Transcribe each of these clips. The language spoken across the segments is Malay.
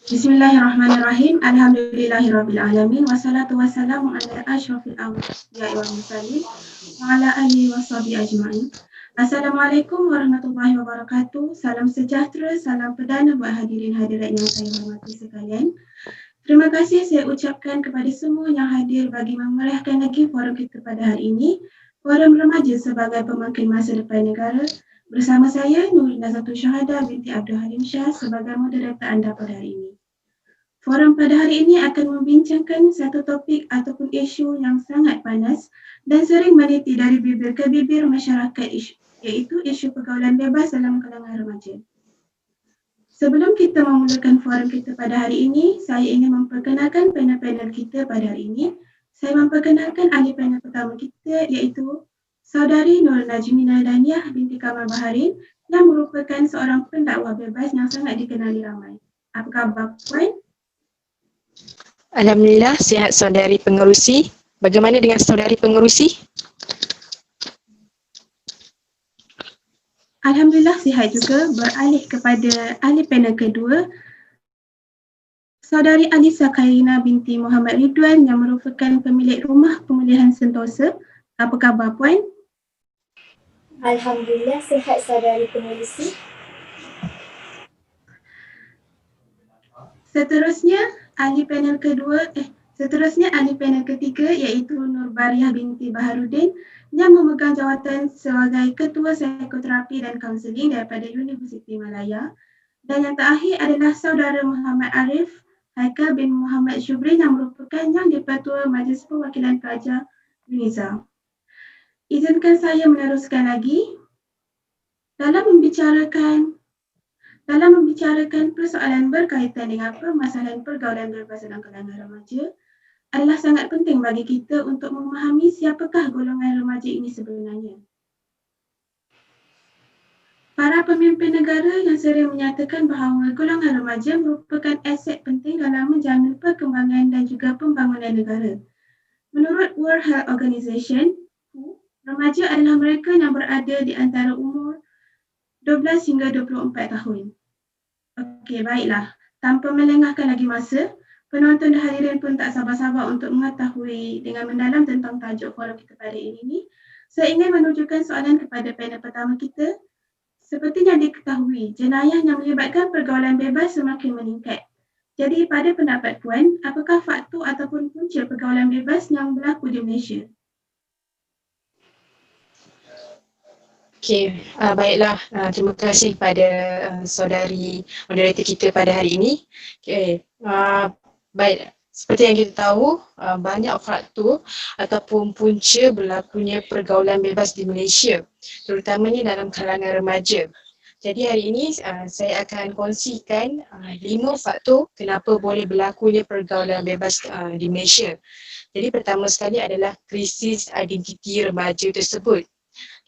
Bismillahirrahmanirrahim. Alhamdulillahirrabbilalamin. Wassalatu wassalamu ala asyrafil anbiya'i wal mursalin wa ala alihi washabihi ajma'in. Assalamualaikum warahmatullahi wabarakatuh. Salam sejahtera, salam perdana buat hadirin hadirat yang saya hormati sekalian. Terima kasih saya ucapkan kepada semua yang hadir bagi memeriahkan lagi forum kita pada hari ini, Forum Remaja sebagai Pemangkin Masa Depan Negara. Bersama saya Nur Nazatul Syahada binti Abdul Halim Shah sebagai moderator anda pada hari ini. Forum pada hari ini akan membincangkan satu topik ataupun isu yang sangat panas dan sering meniti dari bibir ke bibir masyarakat, iaitu isu pergaulan bebas dalam kalangan remaja. Sebelum kita memulakan forum kita pada hari ini, saya ingin memperkenalkan panel-panel kita pada hari ini. Saya memperkenalkan ahli panel pertama kita iaitu Saudari Nur Najmina Daniah binti Kamal Baharin yang merupakan seorang pendakwah bebas yang sangat dikenali ramai. Apa khabar Puan? Alhamdulillah, sihat saudari pengerusi. Bagaimana dengan saudari pengerusi? Alhamdulillah sihat juga. Beralih kepada ahli panel kedua, Saudari Alisa Khairina binti Muhammad Ridwan yang merupakan pemilik rumah pemulihan Sentosa. Apa khabar Puan? Alhamdulillah sihat saudari pengerusi. Seterusnya ahli panel ketiga iaitu Nur Bariah binti Baharudin yang memegang jawatan sebagai Ketua Psikoterapi dan Kaunseling daripada Universiti Malaya. Dan yang terakhir adalah Saudara Muhammad Arif Haikal bin Muhammad Syubrin yang merupakan Yang di-Pertua Majlis Perwakilan Pelajar UNIZA. Izinkan saya meneruskan lagi. Dalam membicarakan persoalan berkaitan dengan permasalahan pergaulan bebas dalam kalangan remaja adalah sangat penting bagi kita untuk memahami siapakah golongan remaja ini sebenarnya. Para pemimpin negara yang sering menyatakan bahawa golongan remaja merupakan aset penting dalam menjamin perkembangan dan juga pembangunan negara. Menurut World Health Organization, remaja adalah mereka yang berada di antara umur 12 hingga 24 tahun. Okey, baiklah. Tanpa melengahkan lagi masa, penonton dan hadirin pun tak sabar-sabar untuk mengetahui dengan mendalam tentang tajuk forum kita pada hari ini. Saya ingin menunjukkan soalan kepada panel pertama kita. Seperti yang diketahui, jenayah yang melibatkan pergaulan bebas semakin meningkat. Jadi pada pendapat Puan, apakah faktor ataupun punca pergaulan bebas yang berlaku di Malaysia? Okey, baiklah. Terima kasih kepada saudari moderator kita pada hari ini. Okey, baik. Seperti yang kita tahu, banyak faktor ataupun punca berlakunya pergaulan bebas di Malaysia, terutamanya dalam kalangan remaja. Jadi hari ini saya akan kongsikan 5 faktor kenapa boleh berlakunya pergaulan bebas di Malaysia. Jadi pertama sekali adalah krisis identiti remaja tersebut.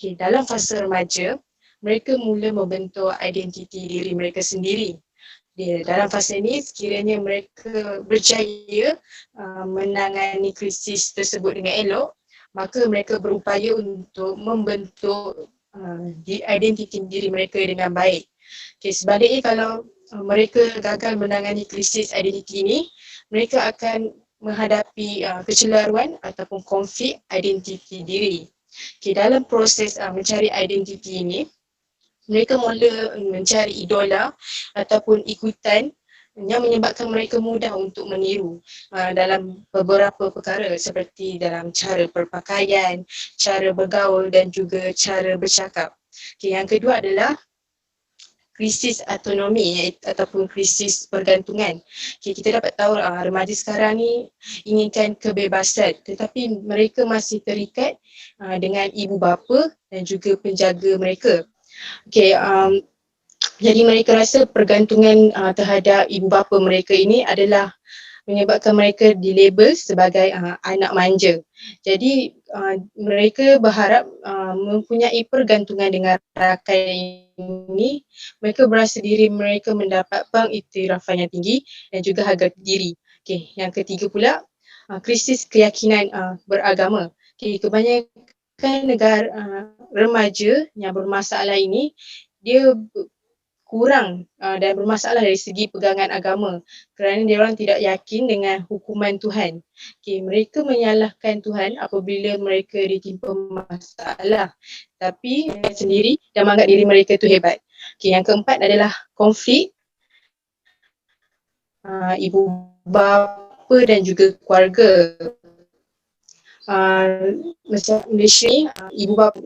Okay, dalam fasa remaja, mereka mula membentuk identiti diri mereka sendiri. Dalam fasa ini, sekiranya mereka berjaya menangani krisis tersebut dengan elok, maka mereka berupaya untuk membentuk identiti diri mereka dengan baik. Okay, sebaliknya kalau mereka gagal menangani krisis identiti ini, mereka akan menghadapi kecelaruan ataupun konflik identiti diri. Okay, dalam proses mencari identiti ini, mereka mula mencari idola ataupun ikutan yang menyebabkan mereka mudah untuk meniru dalam beberapa perkara seperti dalam cara berpakaian, cara bergaul dan juga cara bercakap. Okay, yang kedua adalah krisis autonomi ataupun krisis pergantungan. Okay, kita dapat tahu remaja sekarang ni inginkan kebebasan, tetapi mereka masih terikat dengan ibu bapa dan juga penjaga mereka. Okay, jadi mereka rasa pergantungan terhadap ibu bapa mereka ini adalah menyebabkan mereka dilabel sebagai anak manja. Jadi mereka berharap mempunyai pergantungan dengan rakan ini, mereka berasa diri mereka mendapat pengiktirafan yang tinggi dan juga harga diri. Okay, yang ketiga pula, krisis keyakinan beragama. Okay, kebanyakan negara remaja yang bermasalah ini, dia kurang dan bermasalah dari segi pegangan agama kerana diorang tidak yakin dengan hukuman Tuhan. Mereka menyalahkan Tuhan apabila mereka ditimpa masalah, tapi mereka sendiri dan menganggap diri mereka tu hebat. Yang keempat adalah konflik ibu bapa dan juga keluarga. Macam Malaysia ni, ibu bapa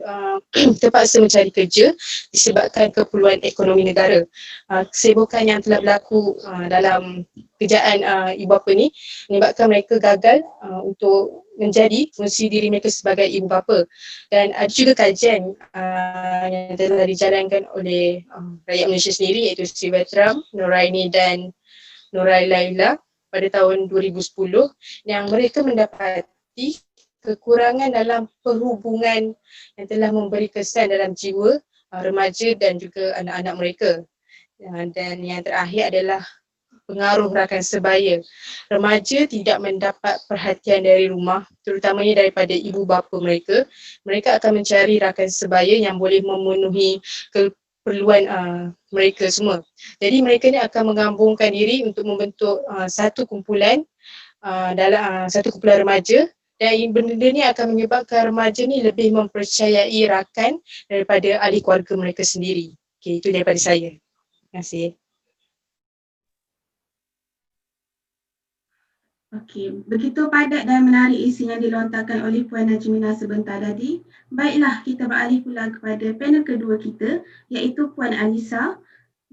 terpaksa mencari kerja disebabkan keperluan ekonomi negara. Kesibukan yang telah berlaku dalam kerjaan ibu bapa ni menyebabkan mereka gagal untuk menjadi fungsi diri mereka sebagai ibu bapa. Dan ada juga kajian yang telah dijalankan oleh rakyat Malaysia sendiri, iaitu Sri Vetram, Noraini dan Nurai Laila pada tahun 2010, yang mereka mendapati kekurangan dalam perhubungan yang telah memberi kesan dalam jiwa remaja dan juga anak-anak mereka. Dan yang terakhir adalah pengaruh rakan sebaya. Remaja tidak mendapat perhatian dari rumah, terutamanya daripada ibu bapa mereka. Mereka akan mencari rakan sebaya yang boleh memenuhi keperluan mereka semua. Jadi mereka ni akan menggabungkan diri untuk membentuk satu kumpulan dalam satu kumpulan remaja, dan benda ni akan menyebabkan remaja ni lebih mempercayai rakan daripada ahli keluarga mereka sendiri. Itu daripada saya. Terima kasih. Okey, begitu padat dan menarik isi yang dilontarkan oleh Puan Najmina sebentar tadi. Baiklah, kita beralih pula kepada panel kedua kita, iaitu Puan Alisa.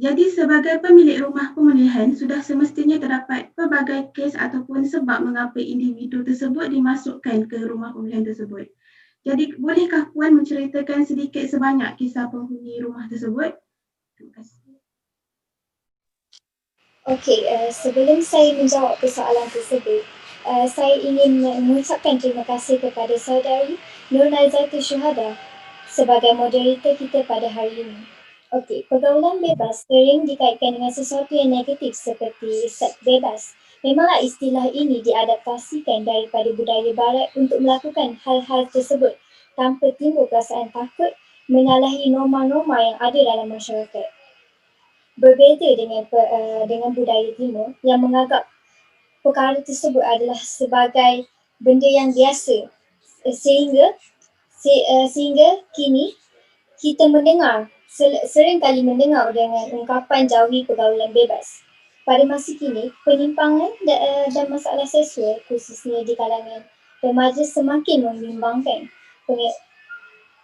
Jadi sebagai pemilik rumah pemulihan, sudah semestinya terdapat pelbagai kes ataupun sebab mengapa individu tersebut dimasukkan ke rumah pemulihan tersebut. Jadi bolehkah Puan menceritakan sedikit sebanyak kisah penghuni rumah tersebut? Terima kasih. Okey, sebelum saya menjawab persoalan tersebut, saya ingin mengucapkan terima kasih kepada saudari Nur Naizatul Syuhada sebagai moderator kita pada hari ini. Okey, pergaulan bebas sering dikaitkan dengan sesuatu yang negatif seperti seks bebas. Memanglah istilah ini diadaptasikan daripada budaya barat untuk melakukan hal-hal tersebut tanpa timbul perasaan takut menyalahi norma-norma yang ada dalam masyarakat. Berbeza dengan budaya timur yang menganggap perkara tersebut adalah sebagai benda yang biasa, sehingga kini kita sering kali mendengar dengan ungkapan jauhi pergaulan bebas. Pada masa kini, penyimpangan dan masalah seksual khususnya di kalangan remaja semakin membimbangkan.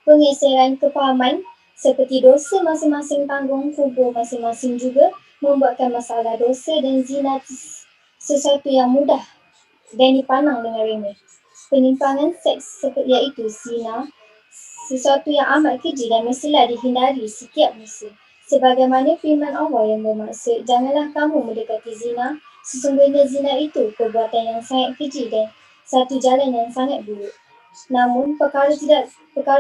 Pengeseran kefahaman seperti dosa masing-masing tanggung kubur masing-masing juga membuatkan masalah dosa dan zina sesuatu yang mudah dan dipandang dengan remeh. Penyimpangan seks iaitu zina sesuatu yang amat keji dan mestilah dihindari setiap masa. Sebagaimana firman Allah yang bermaksud, janganlah kamu mendekati zina, sesungguhnya zina itu perbuatan yang sangat keji dan satu jalan yang sangat buruk. Namun, perkara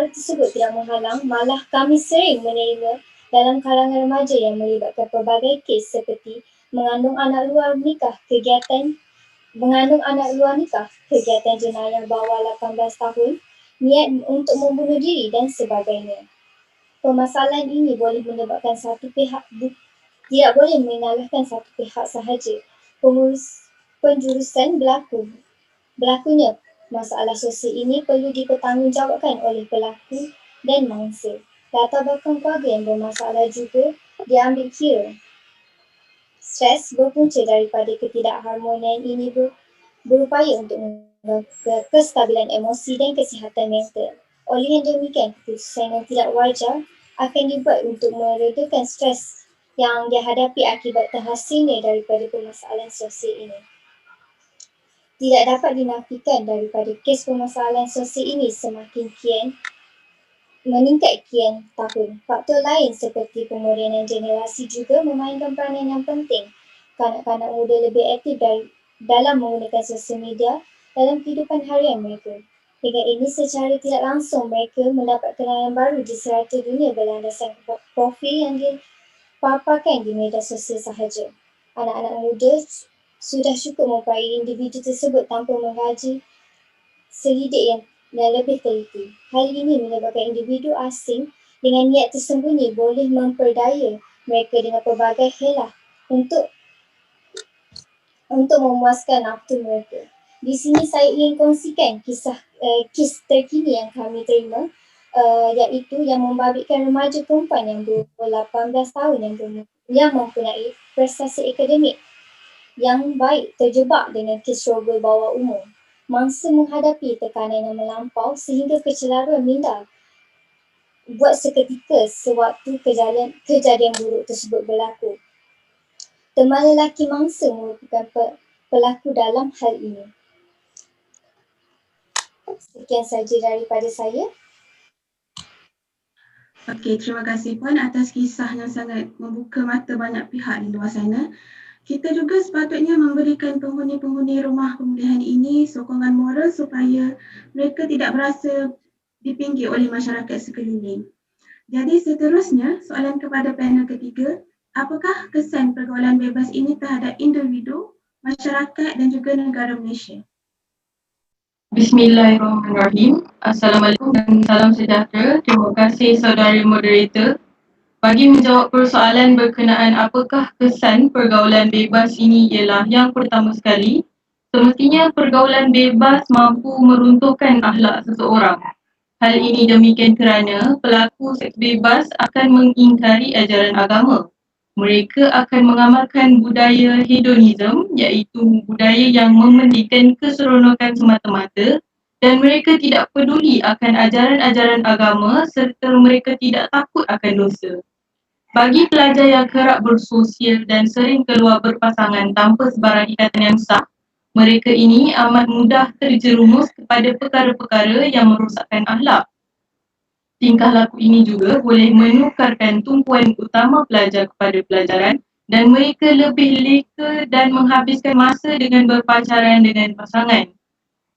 tersebut tidak menghalang, malah kami sering menerima dalam kalangan remaja yang melibatkan pelbagai kes seperti mengandung anak luar nikah, kegiatan jenayah bawah 18 tahun, niat untuk membunuh diri dan sebagainya. Permasalahan ini boleh menyebabkan tidak boleh menyalahkan satu pihak sahaja. Penjurusan berlakunya masalah sosial ini perlu dipertanggungjawabkan oleh pelaku dan mangsa. Latar belakang keluarga yang bermasalah juga diambil kira. Stres berpunca daripada ketidakharmonian ini berupaya untuk kestabilan emosi dan kesihatan mental. Oleh yang demikian, keputusan yang tidak wajar akan dibuat untuk meredakan stres yang dihadapi akibat terhasilnya daripada permasalahan sosial ini. Tidak dapat dinafikan daripada kes permasalahan sosial ini semakin meningkat kian tahun. Faktor lain seperti pemodenan generasi juga memainkan peranan yang penting. Kanak-kanak muda lebih aktif dalam menggunakan sosial media dalam kehidupan harian mereka. Dengan ini secara tidak langsung mereka mendapat kenalan baru di serata dunia berlandaskan profil yang dipaparkan di media sosial sahaja. Anak-anak muda sudah cukup mempelajari individu tersebut tanpa mengkaji selidik yang lebih teliti. Hal ini menyebabkan individu asing dengan niat tersembunyi boleh memperdaya mereka dengan pelbagai helah untuk memuaskan nafsu mereka. Di sini saya ingin kongsikan kes terkini yang kami terima, iaitu yang membabitkan remaja perempuan yang berumur 18 tahun yang mempunyai prestasi akademik yang baik terjebak dengan kes rogol bawah umur. Mangsa menghadapi tekanan yang melampau sehingga kecelaruan minda buat seketika sewaktu kejadian buruk tersebut berlaku. Teman lelaki mangsa merupakan pelaku dalam hal ini. Sekian saja daripada saya. Okey, terima kasih Puan atas kisah yang sangat membuka mata banyak pihak di luar sana. Kita juga sepatutnya memberikan penghuni-penghuni rumah pemulihan ini sokongan moral supaya mereka tidak berasa dipinggir oleh masyarakat sekeliling. Jadi seterusnya, soalan kepada panel ketiga, apakah kesan pergaulan bebas ini terhadap individu, masyarakat dan juga negara Malaysia? Bismillahirrahmanirrahim. Assalamualaikum dan salam sejahtera. Terima kasih saudari moderator. Bagi menjawab persoalan berkenaan apakah kesan pergaulan bebas ini ialah yang pertama sekali, semestinya pergaulan bebas mampu meruntuhkan akhlak seseorang. Hal ini demikian kerana pelaku seks bebas akan mengingkari ajaran agama. Mereka akan mengamalkan budaya hedonism, iaitu budaya yang mementingkan keseronokan semata-mata, dan mereka tidak peduli akan ajaran-ajaran agama serta mereka tidak takut akan dosa. Bagi pelajar yang kerap bersosial dan sering keluar berpasangan tanpa sebarang ikatan yang sah, mereka ini amat mudah terjerumus kepada perkara-perkara yang merosakkan akhlak. Tingkah laku ini juga boleh menukarkan tumpuan utama pelajar kepada pelajaran dan mereka lebih leka dan menghabiskan masa dengan berpacaran dengan pasangan.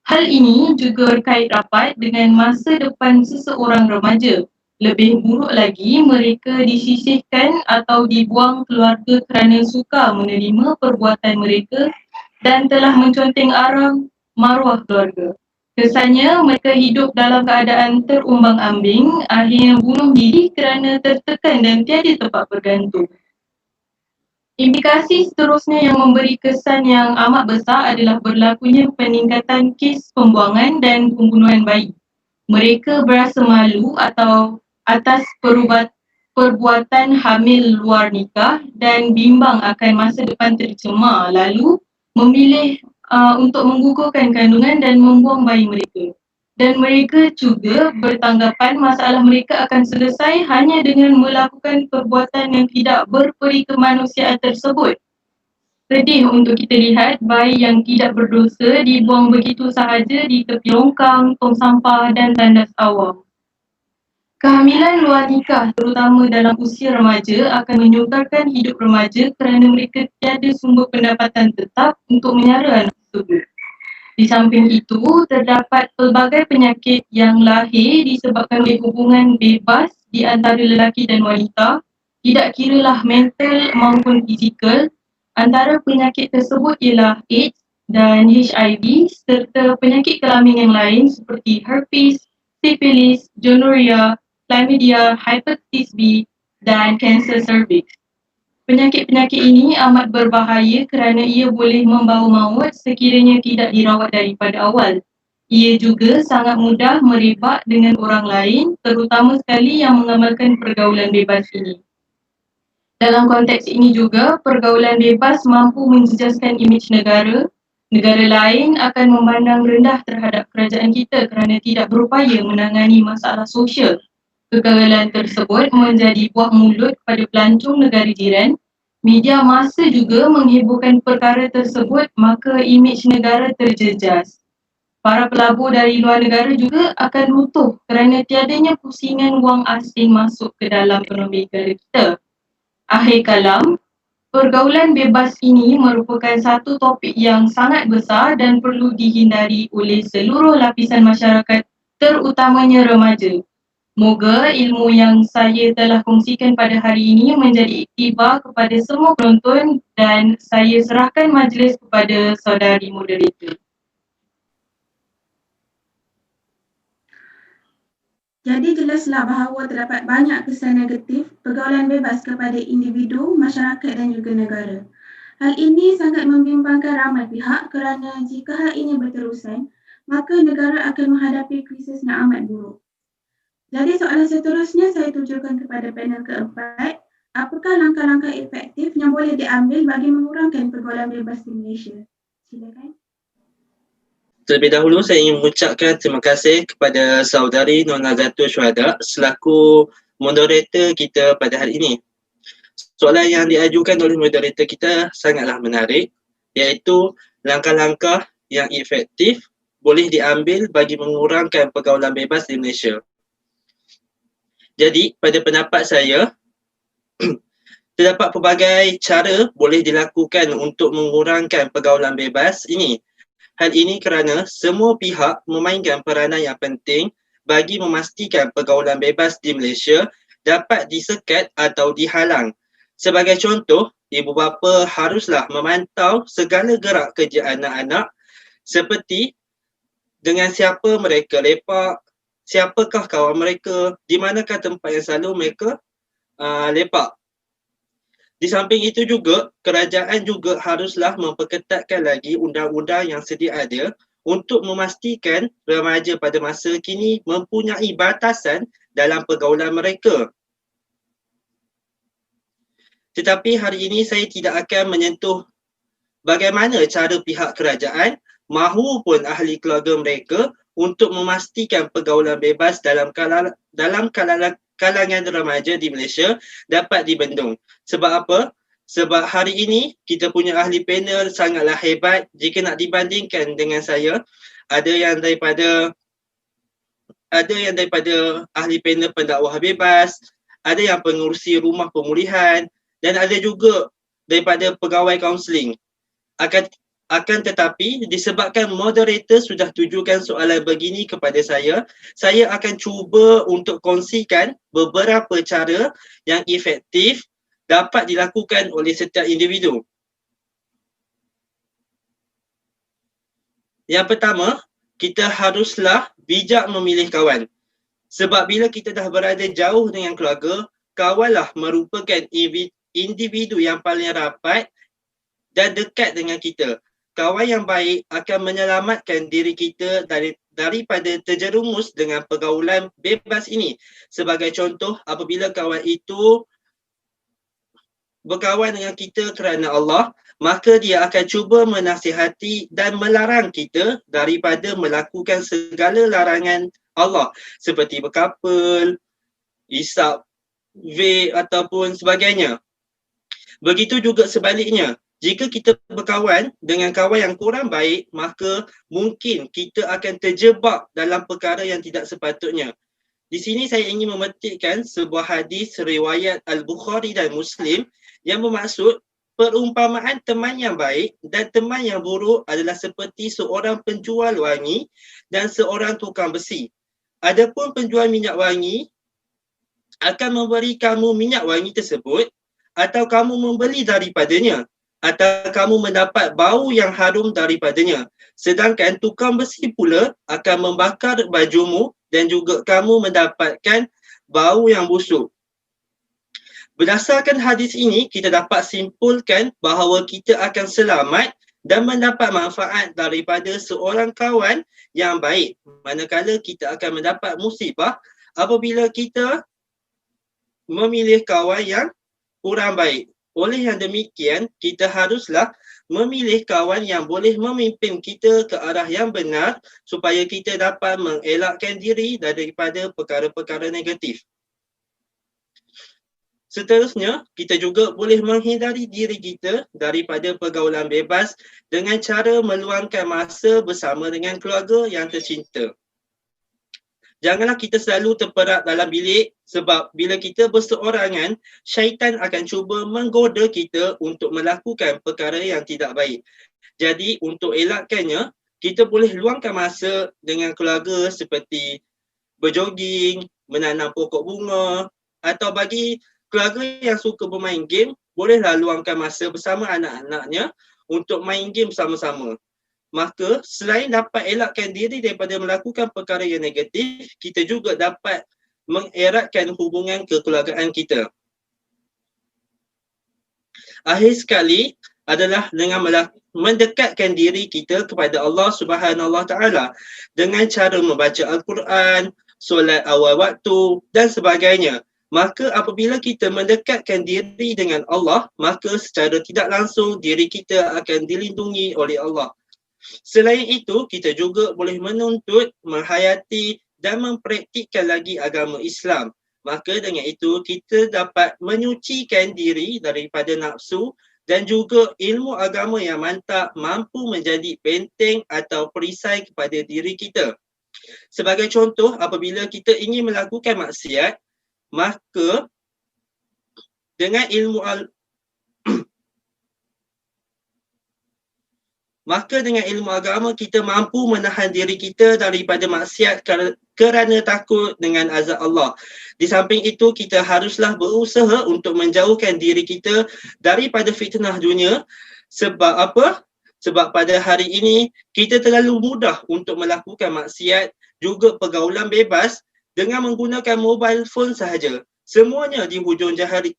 Hal ini juga berkait rapat dengan masa depan seseorang remaja. Lebih buruk lagi, mereka disisihkan atau dibuang keluarga kerana suka menerima perbuatan mereka dan telah menconteng arang maruah keluarga. Kesannya, mereka hidup dalam keadaan terumbang-ambing, akhirnya bunuh diri kerana tertekan dan tiada tempat bergantung. Implikasi seterusnya yang memberi kesan yang amat besar adalah berlakunya peningkatan kes pembuangan dan pembunuhan bayi. Mereka berasa malu atau atas perbuatan hamil luar nikah dan bimbang akan masa depan tercemar, lalu memilih untuk menggugurkan kandungan dan membuang bayi mereka. Dan mereka juga bertanggapan masalah mereka akan selesai hanya dengan melakukan perbuatan yang tidak berperi kemanusiaan tersebut. Sedih untuk kita lihat bayi yang tidak berdosa dibuang begitu sahaja di tepi longkang, tong sampah dan tandas awam. Kehamilan luar nikah terutama dalam usia remaja akan menyukarkan hidup remaja kerana mereka tiada sumber pendapatan tetap untuk menyara anak tersebut. Di samping itu, terdapat pelbagai penyakit yang lahir disebabkan oleh hubungan bebas di antara lelaki dan wanita, tidak kiralah mental maupun fizikal. Antara penyakit tersebut ialah AIDS dan HIV serta penyakit kelamin yang lain seperti herpes, syphilis, gonorrhea, chlamydia, hepatitis B dan kanser cervix. Penyakit-penyakit ini amat berbahaya kerana ia boleh membawa maut sekiranya tidak dirawat daripada awal. Ia juga sangat mudah merebak dengan orang lain, terutama sekali yang mengamalkan pergaulan bebas ini. Dalam konteks ini juga, pergaulan bebas mampu menjejaskan imej negara. Negara lain akan memandang rendah terhadap kerajaan kita kerana tidak berupaya menangani masalah sosial. Kegagalan tersebut menjadi buah mulut kepada pelancong negara jiran. Media masa juga menghebohkan perkara tersebut, maka imej negara terjejas. Para pelabur dari luar negara juga akan runtuh kerana tiadanya pusingan wang asing masuk ke dalam ekonomi negara kita. Akhir kalam, pergaulan bebas ini merupakan satu topik yang sangat besar dan perlu dihindari oleh seluruh lapisan masyarakat, terutamanya remaja. Moga ilmu yang saya telah kongsikan pada hari ini menjadi iktibar kepada semua penonton dan saya serahkan majlis kepada saudari moderator. Jadi jelaslah bahawa terdapat banyak kesan negatif pergaulan bebas kepada individu, masyarakat dan juga negara. Hal ini sangat membimbangkan ramai pihak kerana jika hal ini berterusan, maka negara akan menghadapi krisis yang amat buruk. Jadi soalan seterusnya saya tujukan kepada panel keempat. Apakah langkah-langkah efektif yang boleh diambil bagi mengurangkan pergaulan bebas di Malaysia? Silakan. Terlebih dahulu saya ingin mengucapkan terima kasih kepada saudari Nona Zatul Syuhada selaku moderator kita pada hari ini. Soalan yang diajukan oleh moderator kita sangatlah menarik, iaitu langkah-langkah yang efektif boleh diambil bagi mengurangkan pergaulan bebas di Malaysia. Jadi pada pendapat saya, terdapat pelbagai cara boleh dilakukan untuk mengurangkan pergaulan bebas ini. Hal ini kerana semua pihak memainkan peranan yang penting bagi memastikan pergaulan bebas di Malaysia dapat disekat atau dihalang. Sebagai contoh, ibu bapa haruslah memantau segala gerak kerja anak-anak seperti dengan siapa mereka lepak, siapakah kawan mereka, di manakah tempat yang selalu mereka lepak. Di samping itu juga, kerajaan juga haruslah memperketatkan lagi undang-undang yang sedia ada untuk memastikan remaja pada masa kini mempunyai batasan dalam pergaulan mereka. Tetapi hari ini saya tidak akan menyentuh bagaimana cara pihak kerajaan mahupun ahli keluarga mereka untuk memastikan pergaulan bebas dalam kalangan remaja di Malaysia dapat dibendung. Sebab apa? Sebab hari ini kita punya ahli panel sangatlah hebat jika nak dibandingkan dengan saya. Ada yang daripada ahli panel pendakwah bebas, ada yang pengurusi rumah pemulihan dan ada juga daripada pegawai kaunseling. Akan tetapi disebabkan moderator sudah tujukan soalan begini kepada saya akan cuba untuk kongsikan beberapa cara yang efektif dapat dilakukan oleh setiap individu. Yang pertama, kita haruslah bijak memilih kawan. Sebab bila kita dah berada jauh dengan keluarga, kawanlah merupakan individu yang paling rapat dan dekat dengan kita. Kawan yang baik akan menyelamatkan diri kita daripada terjerumus dengan pergaulan bebas ini. Sebagai contoh, apabila kawan itu berkawan dengan kita kerana Allah, maka dia akan cuba menasihati dan melarang kita daripada melakukan segala larangan Allah seperti berkapal, isap vape ataupun sebagainya. Begitu juga sebaliknya. Jika kita berkawan dengan kawan yang kurang baik, maka mungkin kita akan terjebak dalam perkara yang tidak sepatutnya. Di sini saya ingin memetikkan sebuah hadis riwayat Al-Bukhari dan Muslim yang bermaksud perumpamaan teman yang baik dan teman yang buruk adalah seperti seorang penjual wangi dan seorang tukang besi. Adapun penjual minyak wangi akan memberi kamu minyak wangi tersebut atau kamu membeli daripadanya, atau kamu mendapat bau yang harum daripadanya. Sedangkan tukang besi pula akan membakar bajumu dan juga kamu mendapatkan bau yang busuk. Berdasarkan hadis ini, kita dapat simpulkan bahawa kita akan selamat dan mendapat manfaat daripada seorang kawan yang baik. Manakala kita akan mendapat musibah apabila kita memilih kawan yang kurang baik. Oleh yang demikian, kita haruslah memilih kawan yang boleh memimpin kita ke arah yang benar supaya kita dapat mengelakkan diri daripada perkara-perkara negatif. Seterusnya, kita juga boleh menghindari diri kita daripada pergaulan bebas dengan cara meluangkan masa bersama dengan keluarga yang tercinta. Janganlah kita selalu terperak dalam bilik sebab bila kita berseorangan, syaitan akan cuba menggoda kita untuk melakukan perkara yang tidak baik. Jadi untuk elakkannya, kita boleh luangkan masa dengan keluarga seperti berjoging, menanam pokok bunga atau bagi keluarga yang suka bermain game, bolehlah luangkan masa bersama anak-anaknya untuk main game sama-sama. Maka selain dapat elakkan diri daripada melakukan perkara yang negatif, kita juga dapat mengeratkan hubungan kekeluargaan kita. Akhir sekali adalah dengan mendekatkan diri kita kepada Allah Subhanahu Wa Taala dengan cara membaca Al-Quran, solat awal waktu dan sebagainya. Maka apabila kita mendekatkan diri dengan Allah, maka secara tidak langsung diri kita akan dilindungi oleh Allah. Selain itu, kita juga boleh menuntut, menghayati dan mempraktikkan lagi agama Islam. Maka dengan itu kita dapat menyucikan diri daripada nafsu dan juga ilmu agama yang mantap mampu menjadi benteng atau perisai kepada diri kita. Sebagai contoh, apabila kita ingin melakukan maksiat, maka dengan ilmu agama kita mampu menahan diri kita daripada maksiat kerana takut dengan azab Allah. Di samping itu, kita haruslah berusaha untuk menjauhkan diri kita daripada fitnah dunia. Sebab apa? Sebab pada hari ini kita terlalu mudah untuk melakukan maksiat, juga pergaulan bebas dengan menggunakan mobile phone sahaja. Semuanya di hujung jari.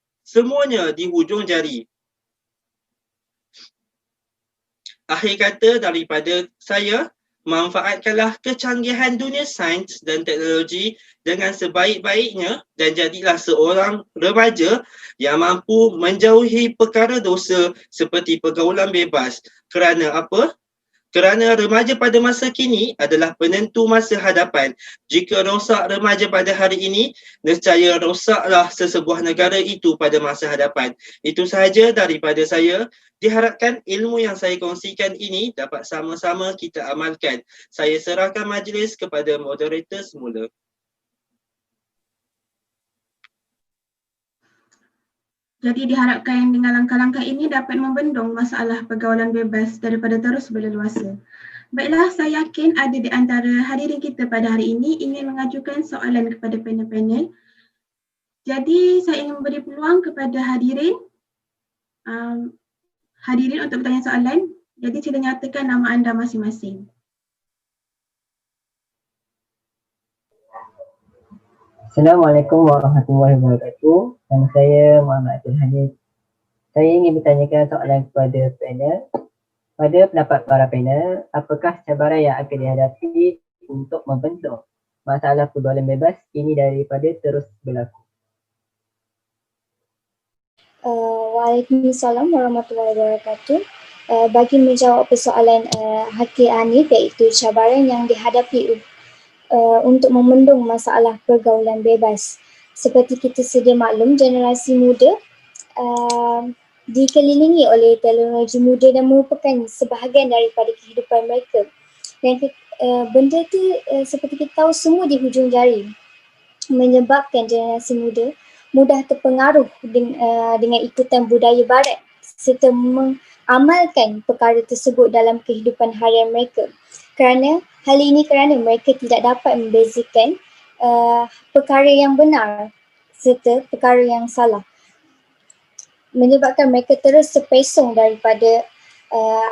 Akhir kata daripada saya, manfaatkanlah kecanggihan dunia sains dan teknologi dengan sebaik-baiknya dan jadilah seorang remaja yang mampu menjauhi perkara dosa seperti pergaulan bebas. Kerana apa? Kerana remaja pada masa kini adalah penentu masa hadapan. Jika rosak remaja pada hari ini, nescaya rosaklah sesebuah negara itu pada masa hadapan. Itu sahaja daripada saya. Diharapkan ilmu yang saya kongsikan ini dapat sama-sama kita amalkan. Saya serahkan majlis kepada moderator semula. Jadi diharapkan dengan langkah-langkah ini dapat membendung masalah pergaulan bebas daripada terus berleluasa. Baiklah, saya yakin ada di antara hadirin kita pada hari ini ingin mengajukan soalan kepada panel-panel. Jadi saya ingin memberi peluang kepada hadirin untuk bertanya soalan. Jadi sila nyatakan nama anda masing-masing. Assalamualaikum warahmatullahi wabarakatuh. Nama saya Muhammad Abdul Hanif. Saya ingin bertanyakan soalan kepada panel. Pada pendapat para panel, apakah cabaran yang akan dihadapi untuk membendung masalah pergaulan bebas ini daripada terus berlaku? Waalaikumsalam warahmatullahi wabarakatuh. Bagi menjawab persoalan Hakim Hanif, iaitu cabaran yang dihadapi untuk membendung masalah pergaulan bebas. Seperti kita sedia maklum, generasi muda dikelilingi oleh teknologi muda dan merupakan sebahagian daripada kehidupan mereka. Dan benda tu seperti kita tahu semua di hujung jari, menyebabkan generasi muda mudah terpengaruh dengan ikutan budaya barat serta mengamalkan perkara tersebut dalam kehidupan harian mereka. Hal ini kerana mereka tidak dapat membezakan perkara yang benar serta perkara yang salah, menyebabkan mereka terus terpesong daripada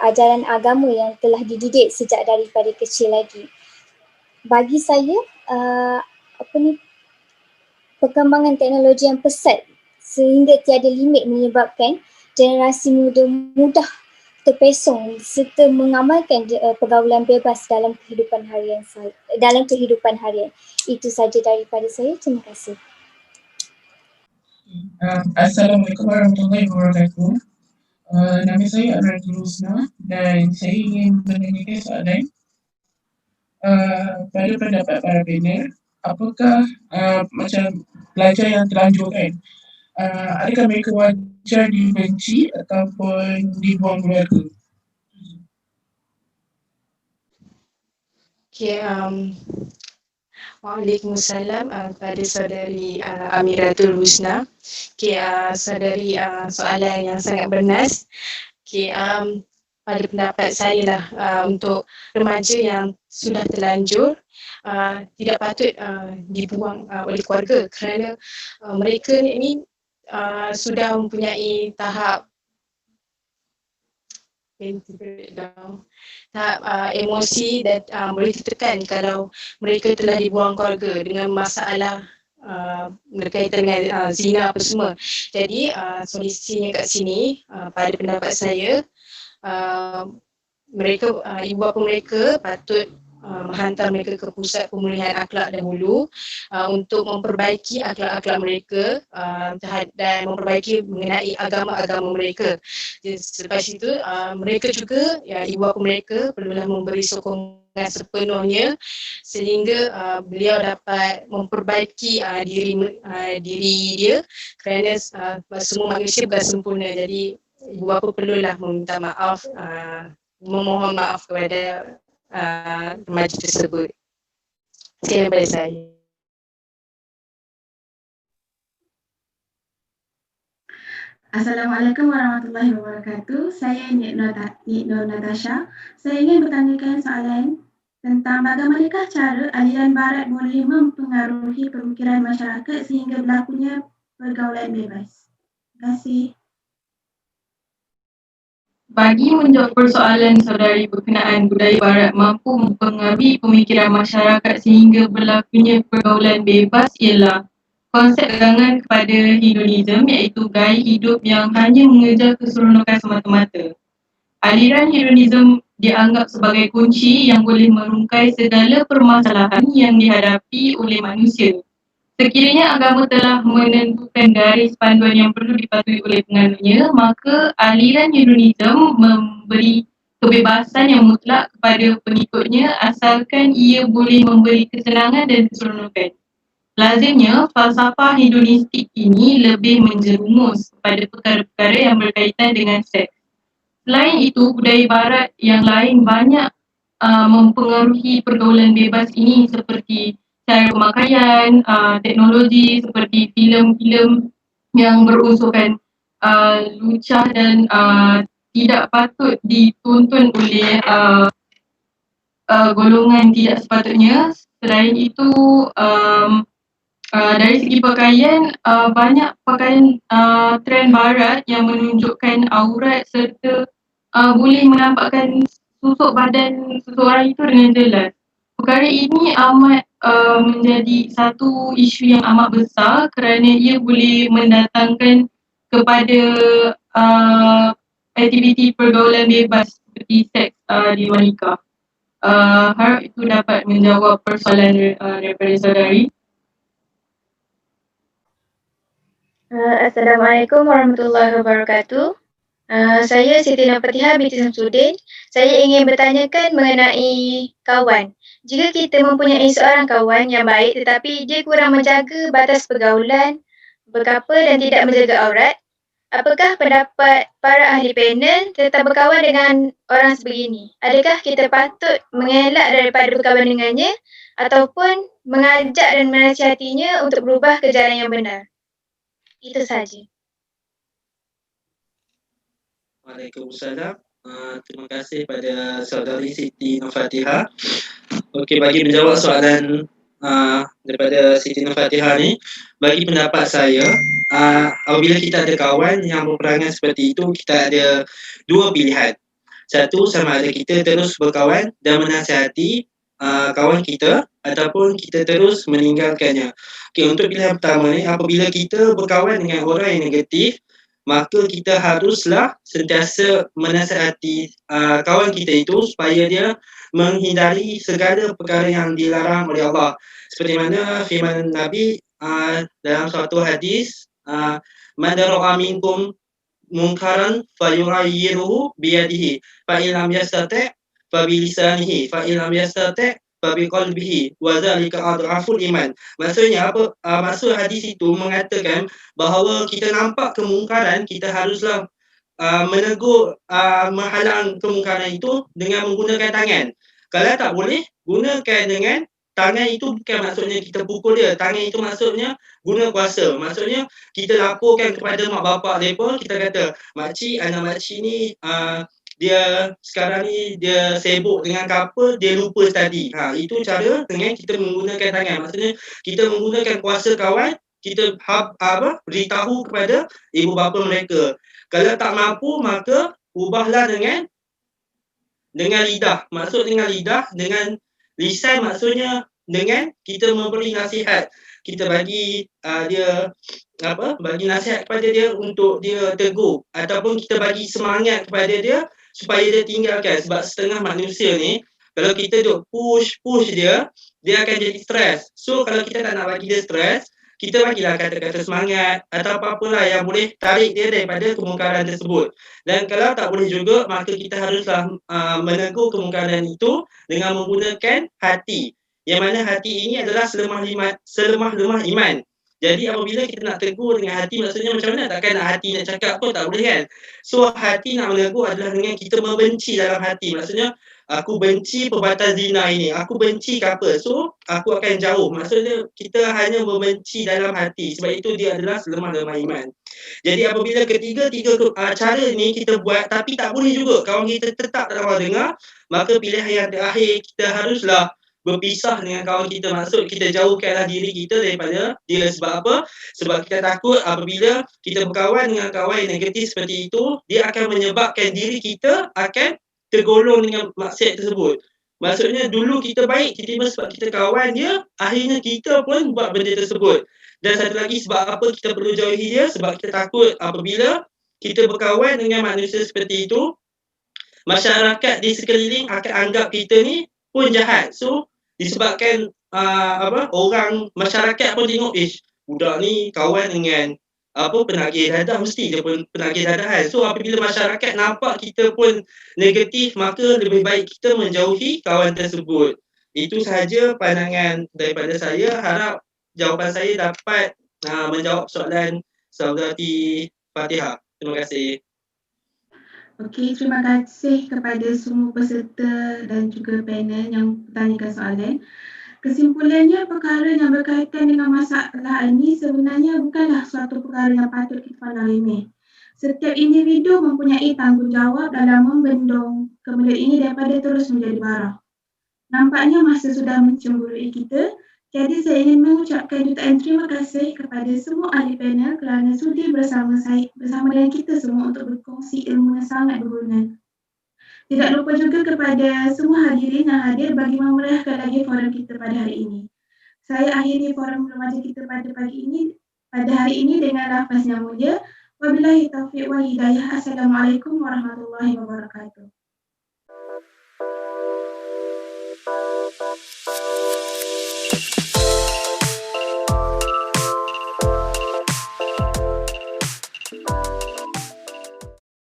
ajaran agama yang telah dididik sejak daripada kecil lagi. Bagi saya, perkembangan teknologi yang pesat sehingga tiada limit menyebabkan generasi muda mudah terpesong serta mengamalkan pergaulan bebas dalam kehidupan harian. Itu saja daripada saya. Terima kasih. Assalamualaikum warahmatullahi wabarakatuh. Nama saya Amiratul Husna dan saya ingin menanyakan soalan pada pendapat para panel, apakah macam pelajar yang terlanjur kan, adakah mereka wajar dibenci ataupun dibuang keluarga? Okay, Waalaikumsalam kepada saudari Amiratul Husna. Okay, saudari soalan yang sangat bernas. Okay, pada pendapat saya lah, untuk remaja yang sudah terlanjur tidak patut dibuang oleh keluarga kerana mereka ni sudah mempunyai tahap mental breakdown, tahap emosi dan boleh ditekan kalau mereka telah dibuang keluarga dengan masalah berkaitan dengan zina apa semua. Jadi solusinya kat sini pada pendapat saya, mereka ibu bapa mereka patut menghantar mereka ke pusat pemulihan akhlak dahulu untuk memperbaiki akhlak-akhlak mereka dan memperbaiki mengenai agama-agama mereka. Selepas itu mereka juga, ibu bapa mereka perlulah memberi sokongan sepenuhnya sehingga beliau dapat memperbaiki diri dia, kerana semua manusia bukan sempurna. Jadi ibu bapa perlulah meminta maaf, memohon maaf kepada remaja tersebut. Sekian daripada saya. Assalamualaikum warahmatullahi wabarakatuh. Saya Nik Nur Natasha. Saya ingin bertanyakan soalan tentang bagaimanakah cara aliran barat boleh mempengaruhi pemikiran masyarakat sehingga berlakunya pergaulan bebas. Terima kasih. Bagi menjawab persoalan saudari berkenaan budaya barat mampu mempengaruhi pemikiran masyarakat sehingga berlakunya pergaulan bebas ialah konsep pegangan kepada hedonism, iaitu gaya hidup yang hanya mengejar keseronokan semata-mata. Aliran hedonism dianggap sebagai kunci yang boleh merungkai segala permasalahan yang dihadapi oleh manusia. Sekiranya agama telah menentukan garis panduan yang perlu dipatuhi oleh penganutnya, maka aliran hedonism memberi kebebasan yang mutlak kepada pengikutnya asalkan ia boleh memberi kesenangan dan keseronokan. Lazimnya, falsafah hedonistik ini lebih menjerumus kepada perkara-perkara yang berkaitan dengan seks. Selain itu, budaya barat yang lain banyak mempengaruhi pergaulan bebas ini seperti cara pemakaian, teknologi seperti filem-filem yang berunsurkan lucah dan tidak patut ditonton oleh golongan tidak sepatutnya. Selain itu, dari segi pakaian, banyak pakaian trend barat yang menunjukkan aurat serta boleh menampakkan susuk badan seseorang itu dengan jelas. Perkara ini amat menjadi satu isu yang amat besar kerana ia boleh mendatangkan kepada aktiviti pergaulan bebas seperti seks di luar nikah. Harap itu dapat menjawab persoalan daripada saudari. Assalamualaikum warahmatullahi wabarakatuh. Saya Siti Nurfatihah binti Samsudin. Saya ingin bertanyakan mengenai kawan. Jika kita mempunyai seorang kawan yang baik tetapi dia kurang menjaga batas pergaulan, berkapa dan tidak menjaga aurat, apakah pendapat para ahli panel tentang berkawan dengan orang sebegini? Adakah kita patut mengelak daripada berkawan dengannya ataupun mengajak dan menasihatinya untuk berubah ke jalan yang benar? Itu sahaja. Waalaikumsalam. Terima kasih pada saudari Siti Nurfatihah. Okey, bagi menjawab soalan daripada Siti Nurfatihah ni, bagi pendapat saya, apabila kita ada kawan yang berperangan seperti itu, kita ada dua pilihan. Satu, sama ada kita terus berkawan dan menasihati kawan kita ataupun kita terus meninggalkannya. Okey, untuk pilihan pertama ni, apabila kita berkawan dengan orang yang negatif, maka kita haruslah sentiasa menasihati kawan kita itu supaya dia menghindari segala perkara yang dilarang oleh Allah. Seperti mana firman Nabi dalam suatu hadis, man ra'a minkum munkaran falyughayyirhu biyadihi fa in lam yastati' fa bi lisanihi fa in lam yastati' fa bi qalbihi wa dzalika adhaful iman. Maksudnya apa? Maksud hadis itu mengatakan bahawa kita nampak kemungkaran, kita haruslah menegur, menghalang kemungkaran itu dengan menggunakan tangan. Kalau tak boleh, gunakan dengan tangan. Itu bukan maksudnya kita pukul dia. Tangan itu maksudnya guna kuasa. Maksudnya kita laporkan kepada mak bapak mereka, kita kata, makcik, anak makcik ni dia sekarang ni dia sibuk dengan kapal, dia lupa tadi. Itu cara dengan kita menggunakan tangan. Maksudnya kita menggunakan kuasa kawan, kita beritahu kepada ibu bapa mereka. Kalau tak mampu, maka ubahlah dengan dengan lidah. Maksud dengan lidah, dengan lisan maksudnya dengan kita memberi nasihat. Kita bagi dia bagi nasihat kepada dia untuk dia teguh, ataupun kita bagi semangat kepada dia supaya dia tinggalkan. Sebab setengah manusia ni kalau kita duk push dia akan jadi stres. So kalau kita tak nak bagi dia stres, kita bagilah kata-kata semangat atau apa-apalah yang boleh tarik dia daripada kemungkaran tersebut. Dan kalau tak boleh juga, maka kita haruslah menegur kemungkaran itu dengan menggunakan hati. Yang mana hati ini adalah selemah-lemah iman. Jadi apabila kita nak tegur dengan hati, maksudnya macam mana? Takkan nak hati nak cakap pun tak boleh kan? So hati nak menegur adalah dengan kita membenci dalam hati. Maksudnya aku benci perbuatan zina ini, aku benci ke apa, so aku akan jauh. Maksudnya kita hanya membenci dalam hati. Sebab itu dia adalah selemah-lemah iman. Jadi apabila tiga cara ni kita buat tapi tak boleh juga kawan kita tetap tak dapat dengar, maka pilihan yang terakhir kita haruslah berpisah dengan kawan kita. Maksud kita jauhkanlah diri kita daripada dia. Sebab apa? Sebab kita takut apabila kita berkawan dengan kawan yang negatif seperti itu, dia akan menyebabkan diri kita akan tergolong dengan maksiat tersebut. Maksudnya dulu kita baik, tiba-tiba sebab kita kawan dia, akhirnya kita pun buat benda tersebut. Dan satu lagi sebab apa kita perlu jauhi dia, sebab kita takut apabila kita berkawan dengan manusia seperti itu, masyarakat di sekeliling akan anggap kita ni pun jahat. So disebabkan orang masyarakat pun tengok, budak ni kawan dengan penagih dadah, mesti dia pun penagih dadahan. So apabila masyarakat nampak kita pun negatif, maka lebih baik kita menjauhi kawan tersebut. Itu sahaja pandangan daripada saya. Harap jawapan saya dapat menjawab soalan Saudari Fatihah. Terima kasih. Okey, terima kasih kepada semua peserta dan juga panel yang bertanyakan soalan. Kesimpulannya, perkara yang berkaitan dengan masalah ini sebenarnya bukanlah suatu perkara yang patut kita pandang remeh. Setiap individu mempunyai tanggungjawab dalam membendung kemudian ini daripada terus menjadi bara. Nampaknya masa sudah mencemburui kita. Jadi saya ingin mengucapkan jutaan terima kasih kepada semua ahli panel kerana sudi bersama dengan kita semua untuk berkongsi ilmu yang sangat berguna. Tidak lupa juga kepada semua hadirin yang hadir bagi memeriahkan lagi forum kita pada hari ini. Saya akhiri forum remaja kita pada hari ini dengan lafaz yang mulia. Wabillahi taufiq wal hidayah. Assalamualaikum warahmatullahi wabarakatuh.